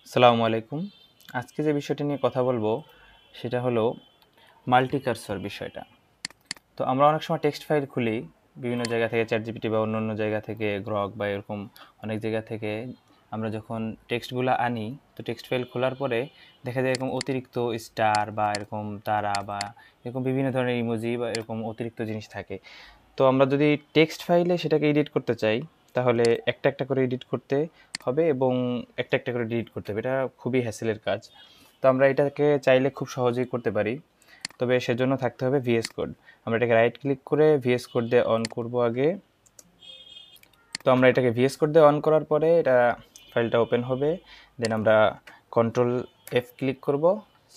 আসসালামু আলাইকুম। আজকে যে বিষয়টি নিয়ে কথা বলবো সেটা হলো মাল্টি কার্সর বিষয়টা। তো আমরা অনেক সময় টেক্সট ফাইল খুলি বিভিন্ন জায়গা থেকে, চ্যাটজিপিটি বা অন্য অন্য জায়গা থেকে, গ্রক বা এরকম অনেক জায়গা থেকে। আমরা যখন টেক্সটগুলো আনি, তো টেক্সট ফাইল খোলার পরে দেখা যায় এরকম অতিরিক্ত স্টার বা এরকম তারা বা এরকম বিভিন্ন ধরনের ইমোজি বা এরকম অতিরিক্ত জিনিস থাকে। তো আমরা যদি টেক্সট ফাইলে সেটাকে এডিট করতে চাই, তাহলে একটা একটা করে এডিট করতে হবে এবং একটা একটা করে ডিলিট করতে হবে। এটা খুবই হ্যাসেলের কাজ। তো আমরা এটাকে চাইলে খুব সহজেই করতে পারি, তবে সেজন্য থাকতে হবে ভিএস কোড। আমরা এটাকে রাইট ক্লিক করে ভিএস কোড দিয়ে অন করব আগে। তো আমরা এটাকে ভিএস কোড দিয়ে অন করার পরে এটা ফাইলটা ওপেন হবে। দেন আমরা কন্ট্রোল এফ ক্লিক করব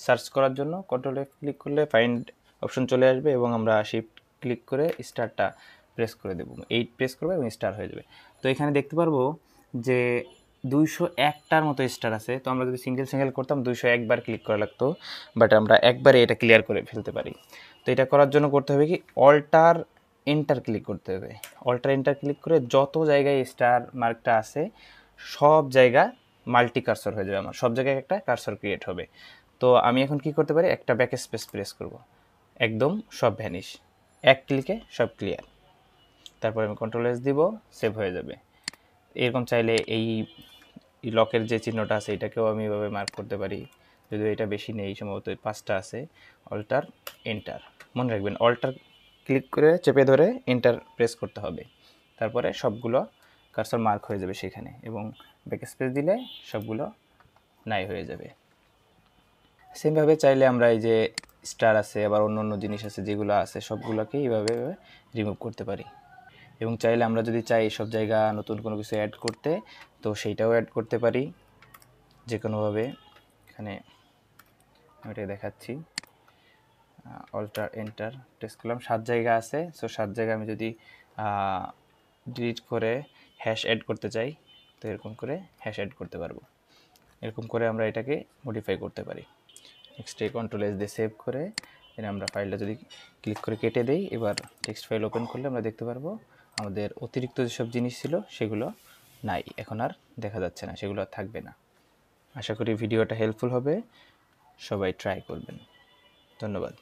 সার্চ করার জন্য। কন্ট্রোল এফ ক্লিক করলে ফাইন্ড অপশন চলে আসবে এবং আমরা শিফট ক্লিক করে স্টারটা প্রেস করে দেবো, 8 প্রেস করবো এবং স্টার হয়ে যাবে। তো এখানে দেখতে পারবো যে 201টার মতো স্টার আছে। তো আমরা যদি সিঙ্গেল সিঙ্গেল করতাম 201 বার ক্লিক করা লাগতো, বাট আমরা একবারে এটা ক্লিয়ার করে ফেলতে পারি। তো এটা করার জন্য করতে হবে কি, অল্টার এন্টার ক্লিক করতে হবে। অল্টার এন্টার ক্লিক করে যত জায়গায় স্টার মার্কটা আছে সব জায়গা মাল্টি কার্সর হয়ে যাবে, আমার সব জায়গায় একটা কার্সর ক্রিয়েট হবে। তো আমি এখন কি করতে পারি, একটা ব্যাক স্পেস প্রেস করব, একদম সব ভ্যানিশ, এক ক্লিকে সব ক্লিয়ার। তারপরে আমি কন্ট্রোল এস দিব, সেভ হয়ে যাবে। এরকম চাইলে এই লকের যে চিহ্নটা আছে এটাকেও আমি এভাবে মার্ক করতে পারি, যদিও এটা বেশি নেই, সম্ভবত 5টা আছে। অল্টার এন্টার, মনে রাখবেন অল্টার ক্লিক করে চেপে ধরে এন্টার প্রেস করতে হবে, তারপরে সবগুলো কার্সর মার্ক হয়ে যাবে সেখানে, এবং ব্যাক স্পেস দিলে সবগুলো নাই হয়ে যাবে। সেমভাবে চাইলে আমরা এই যে স্টার আছে, আবার অন্য অন্য জিনিস আছে যেগুলো আছে সবগুলোকে এইভাবে রিমুভ করতে পারি। এবং চাইলে আমরা যদি চাই সব জায়গা নতুন কোনো কিছু অ্যাড করতে, তো সেইটাও অ্যাড করতে পারি যে কোনোভাবে। এখানে আমি এটাকে দেখাচ্ছি, অল্টার এন্টার প্রেস করলাম, 7 জায়গা আছে। সো 7 জায়গা আমি যদি ডিলিট করে হ্যাশ অ্যাড করতে চাই, তো এরকম করে হ্যাশ অ্যাড করতে পারবো। এরকম করে আমরা এটাকে মডিফাই করতে পারি। নেক্সট কন্ট্রোল এস দিয়ে সেভ করে দেন আমরা ফাইলটা যদি ক্লিক করে কেটে দেই, এবার টেক্সট ফাইল ওপেন করলে আমরা দেখতে পারবো আমাদের অতিরিক্ত যেসব জিনিস ছিল সেগুলো নাই, এখন আর দেখা যাচ্ছে না, সেগুলো আর থাকবে না। আশা করি ভিডিওটা হেল্পফুল হবে, সবাই ট্রাই করবেন। ধন্যবাদ।